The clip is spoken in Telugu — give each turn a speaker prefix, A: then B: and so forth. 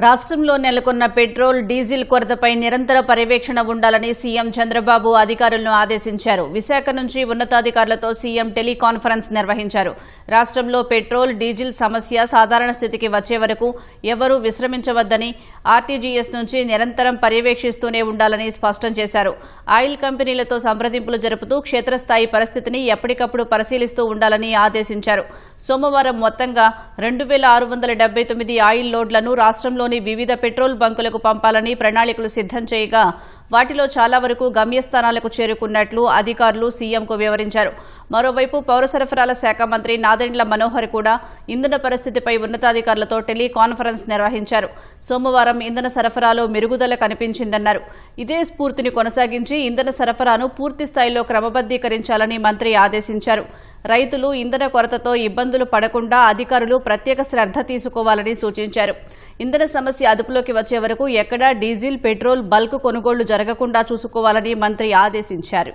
A: రాష్ట్రంలో నెలకొన్న పెట్రోల్, డీజిల్ కొరతపై నిరంతర పర్యవేక్షణ ఉండాలని సీఎం చంద్రబాబు అధికారులను ఆదేశించారు. విశాఖ నుంచి ఉన్నతాధికారులతో సీఎం టెలికాన్ఫరెన్స్ నిర్వహించారు. రాష్ట్రంలో పెట్రోల్, డీజిల్ సమస్య సాధారణ స్థితికి వచ్చే వరకు ఎవరూ విశ్రమించవద్దని, ఆర్టీజీఎస్ నుంచి నిరంతరం పర్యవేక్షిస్తూనే ఉండాలని స్పష్టం చేశారు. ఆయిల్ కంపెనీలతో సంప్రదింపులు జరుపుతూ క్షేత్రస్థాయి పరిస్థితిని ఎప్పటికప్పుడు పరిశీలిస్తూ ఉండాలని ఆదేశించారు. సోమవారం మొత్తంగా 2679 ఆయిల్ లోడ్లను రాష్ట్రంలోని వివిధ పెట్రోల్ బంకులకు పంపాలని ప్రణాళికలు సిద్ధం చేయగా వాటిలో చాలా వరకు గమ్యస్థానాలకు చేరుకున్నట్లు అధికారులు సీఎంకు వివరించారు. మరోవైపు పౌర సరఫరాల శాఖ మంత్రి నాదెండ్ల మనోహర్ కూడా ఇంధన పరిస్థితిపై ఉన్నతాధికారులతో టెలికాన్ఫరెన్స్ నిర్వహించారు. సోమవారం ఇంధన సరఫరాలో మెరుగుదల కనిపించిందన్నారు. ఇదే స్ఫూర్తిని కొనసాగించి ఇంధన సరఫరాను పూర్తి స్థాయిలో క్రమబద్దీకరించాలని మంత్రి ఆదేశించారు. రైతులు ఇంధన కొరతతో ఇబ్బందులు పడకుండా అధికారులు ప్రత్యేక శ్రద్ధ తీసుకోవాలని సూచించారు. ఇంధన సమస్య అదుపులోకి వచ్చే వరకు ఎక్కడా డీజిల్, పెట్రోల్ బల్క్ కొనుగోళ్లు జరగకుండా చూసుకోవాలని మంత్రి ఆదేశించారు.